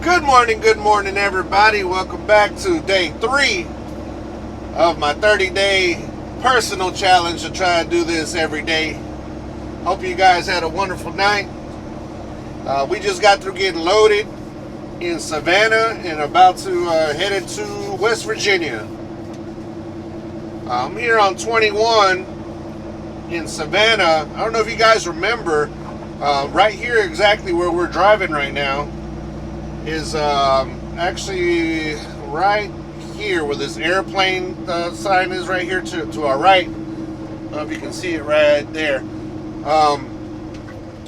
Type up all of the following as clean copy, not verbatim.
Good morning, everybody. Welcome back to day 3 of my 30-day personal challenge to try to do this every day. Hope you guys had a wonderful night. We just got through getting loaded in Savannah and about to head into West Virginia. I'm here on 21 in Savannah. I don't know if you guys remember, right here exactly where we're driving right now is actually right here where this airplane sign is, right here to our right. I don't know if you can see it right there.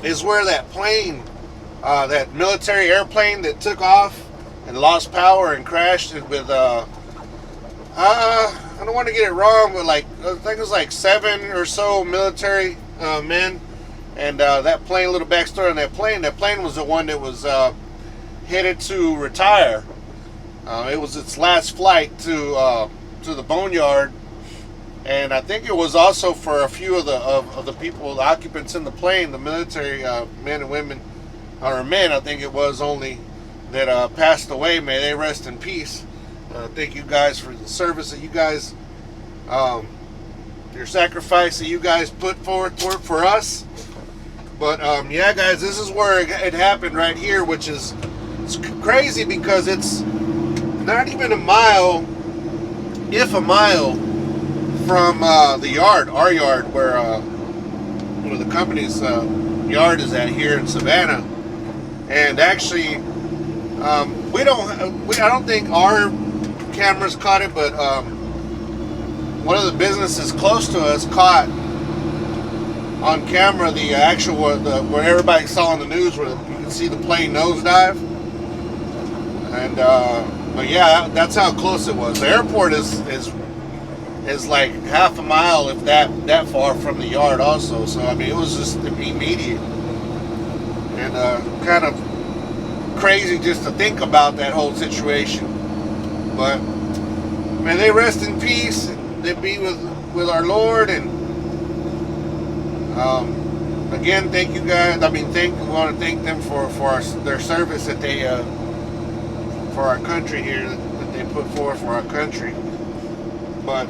Is where that plane, that military airplane that took off and lost power and crashed with, I don't want to get it wrong, but I think it was like 7 or so military men. And that plane, a little backstory on that plane was the one that was headed to retire. It was its last flight to the boneyard, and I think it was also for a few of the people, the occupants in the plane, the military men and women, or men, I think it was only, that passed away. May they rest in peace. Thank you guys for the service that you guys, your sacrifice that you guys put forth for us. But yeah, guys, this is where it happened right here, which is crazy because it's not even a mile, if a mile, from the yard, our yard, where the company's yard is at here in Savannah. And actually, I don't think our cameras caught it, but one of the businesses close to us caught on camera the actual where everybody saw on the news where you can see the plane nosedive. And but yeah, that's how close it was. The airport is like half a mile, if that far, from the yard also. So I mean, it was just immediate and kind of crazy just to think about that whole situation. But may they rest in peace, and they be with our Lord. And again, thank you guys. We want to thank them for their service that they for our country here, that they put forth for our country. But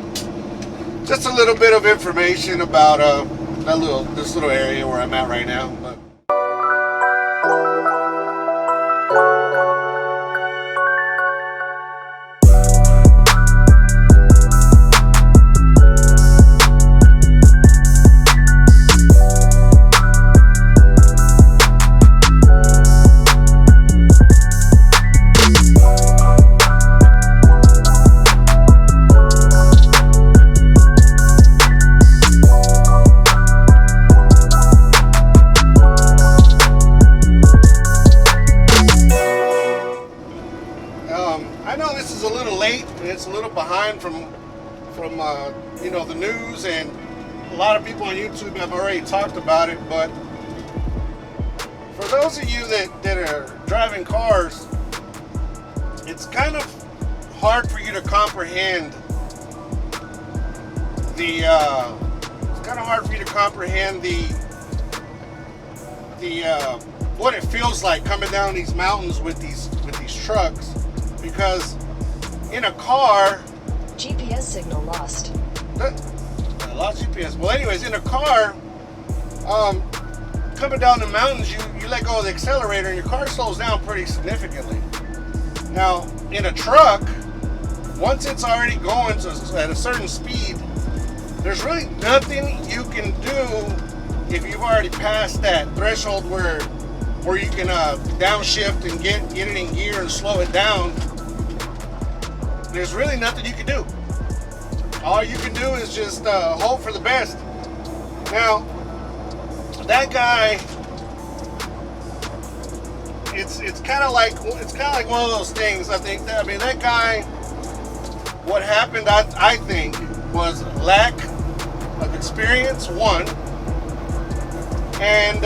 just a little bit of information about this little area where I'm at right now. But I know this is a little late and it's a little behind from the news, and a lot of people on YouTube have already talked about it. But for those of you that are driving cars, it's kind of hard for you to comprehend the what it feels like coming down these mountains with these trucks. Because in a car, GPS signal lost. I lost GPS. Well, anyways, in a car, coming down the mountains, you let go of the accelerator and your car slows down pretty significantly. Now, in a truck, once it's already going at a certain speed, there's really nothing you can do if you've already passed that threshold where you can downshift and get it in gear and slow it down. There's really nothing you can do. All you can do is just hope for the best. Now, that guy, it's kind of like one of those things. That guy, what happened, I think, was lack of experience, one, and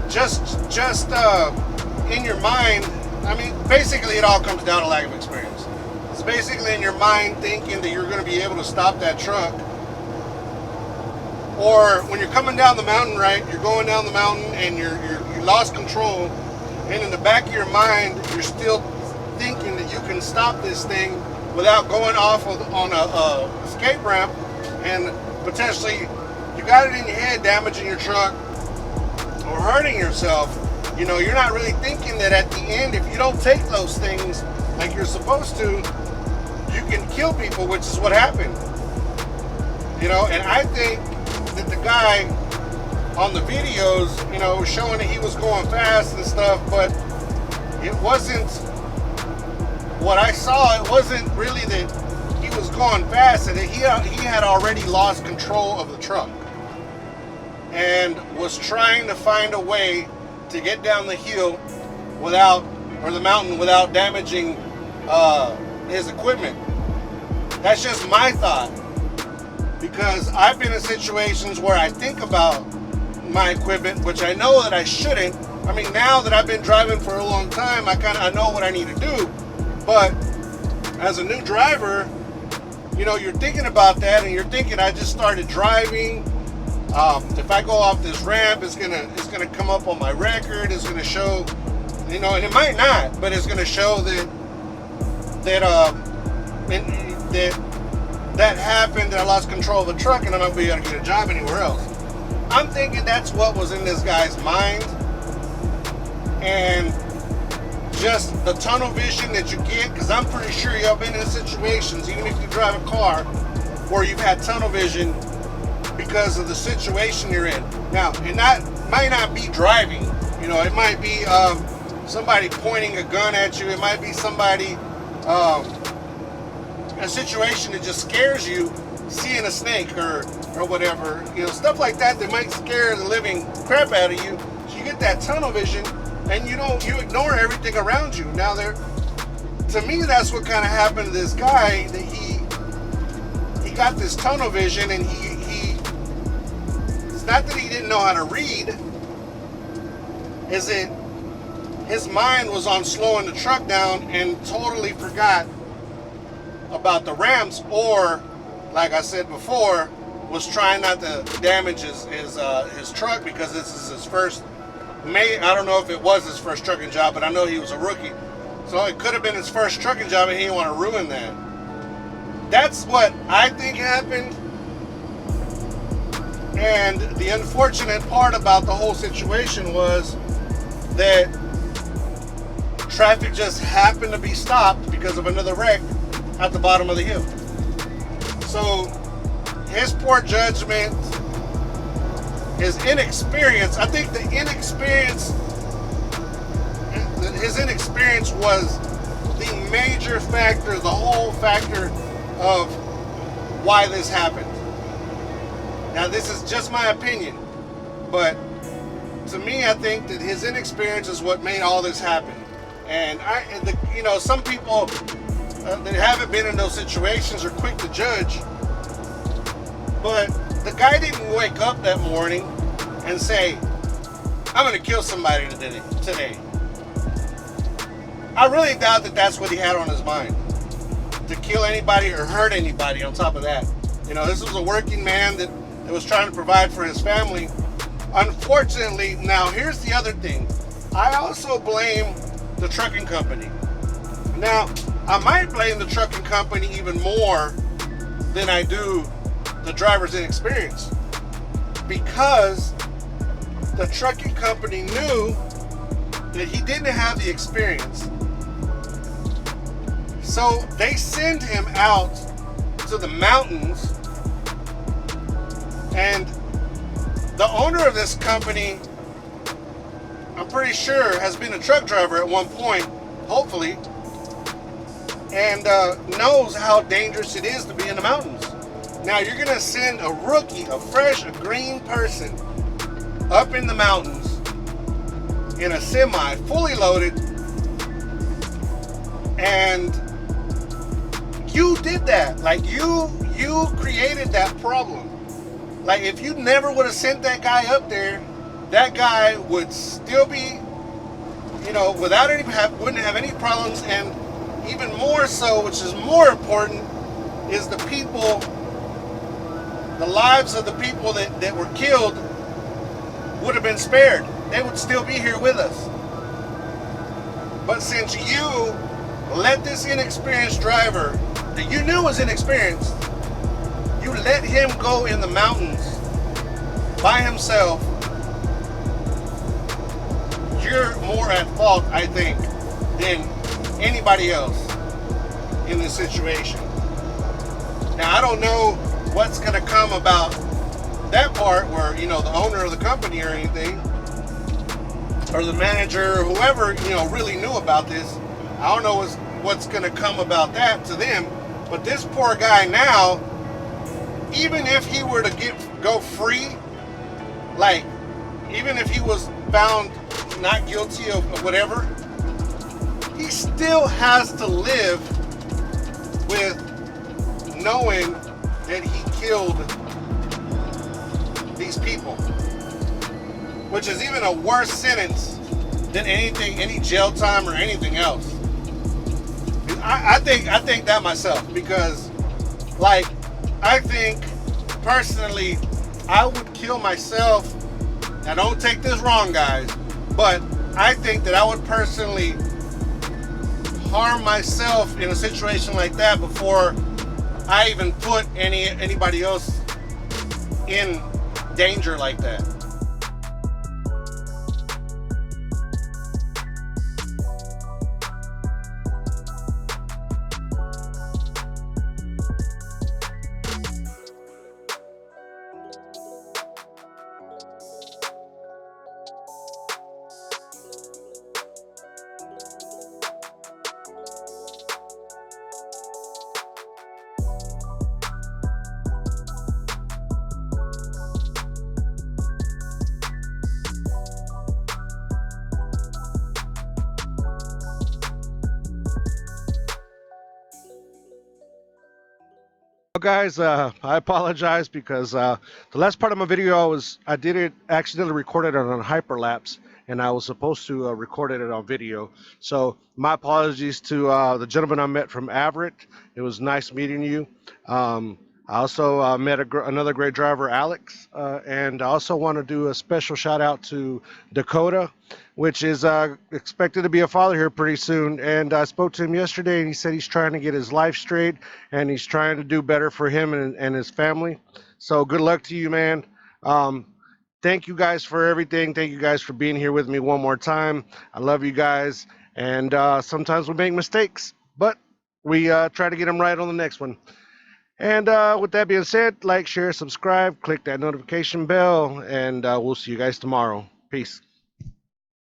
just in your mind. I mean, basically, it all comes down to lack of experience. It's basically in your mind thinking that you're going to be able to stop that truck. Or when you're coming down the mountain, right? You're going down the mountain and you lost control, and in the back of your mind, you're still thinking that you can stop this thing without going off on a escape ramp, and potentially you got it in your head damaging your truck or hurting yourself. You know, you're not really thinking that at the end, if you don't take those things like you're supposed to, you can kill people, which is what happened. You know, and I think that the guy on the videos, you know, was showing that he was going fast and stuff, but it wasn't what I saw. It wasn't really that he was going fast, and that he had already lost control of the truck and was trying to find a way to get down the hill or the mountain without damaging his equipment. That's just my thought, because I've been in situations where I think about my equipment, which I know that I shouldn't. I mean, now that I've been driving for a long time, I know what I need to do. But as a new driver, you know, you're thinking about that, and you're thinking, I just started driving. If I go off this ramp, it's gonna come up on my record. It's gonna show, you know, and it might not, but it's gonna show that happened. That I lost control of the truck, and I'm not gonna be able to get a job anywhere else. I'm thinking that's what was in this guy's mind, and just the tunnel vision that you get, because I'm pretty sure y'all been in situations, even if you drive a car, where you've had tunnel vision because of the situation you're in. Now, it might not be driving. You know, it might be somebody pointing a gun at you. It might be somebody, a situation that just scares you, seeing a snake or whatever. You know, stuff like that might scare the living crap out of you. So you get that tunnel vision, and you ignore everything around you. Now, to me, that's what kind of happened to this guy. That he got this tunnel vision, and it's not that he didn't know how to read. Is it his mind was on slowing the truck down and totally forgot about the ramps, or, like I said before, was trying not to damage his truck, because this is his first. I don't know if it was his first trucking job, but I know he was a rookie. So it could have been his first trucking job, and he didn't want to ruin that. That's what I think happened. And the unfortunate part about the whole situation was that traffic just happened to be stopped because of another wreck at the bottom of the hill. So his poor judgment, his inexperience, I think his inexperience was the major factor, the whole factor of why this happened. Now, this is just my opinion, but to me, I think that his inexperience is what made all this happen. And some people that haven't been in those situations are quick to judge, but the guy didn't wake up that morning and say, I'm going to kill somebody today. I really doubt that that's what he had on his mind, to kill anybody or hurt anybody on top of that. You know, this was a working man that was trying to provide for his family. Unfortunately, now here's the other thing. I also blame the trucking company. Now, I might blame the trucking company even more than I do the driver's inexperience, because the trucking company knew that he didn't have the experience. So they send him out to the mountains, and the owner of this company, I'm pretty sure, has been a truck driver at one point, hopefully, and knows how dangerous it is to be in the mountains. Now, you're going to send a rookie, a green person up in the mountains in a semi, fully loaded, and you did that. Like, you created that problem. Like, if you never would have sent that guy up there, that guy would still be, wouldn't have any problems. And even more so, which is more important, is the lives of the people that were killed would have been spared. They would still be here with us. But since you let this inexperienced driver that you knew was inexperienced, you let him go in the mountains by himself, you're more at fault, I think, than anybody else in this situation. Now, I don't know what's going to come about that part where, you know, the owner of the company or anything, or the manager or whoever, you know, really knew about this. I don't know what's going to come about that to them. But this poor guy now, even if he were to go free, like, even if he was found not guilty of whatever, he still has to live with knowing that he killed these people, which is even a worse sentence than any jail time or anything else. I think that myself, because, like, I think personally I would kill myself. Now, don't take this wrong, guys, but I think that I would personally harm myself in a situation like that before I even put anybody else in danger like that. Guys, I apologize because the last part of my video I did it accidentally recorded it on hyperlapse, and I was supposed to record it on video. So my apologies to the gentleman I met from Everett. It was nice meeting you. I also met another great driver, Alex, and I also want to do a special shout out to Dakota, which is expected to be a father here pretty soon. And I spoke to him yesterday, and he said he's trying to get his life straight, and he's trying to do better for him and his family. So good luck to you, man. Thank you guys for everything. Thank you guys for being here with me one more time. I love you guys. And sometimes we make mistakes, but we try to get them right on the next one. And with that being said, like, share, subscribe, click that notification bell, and we'll see you guys tomorrow. Peace.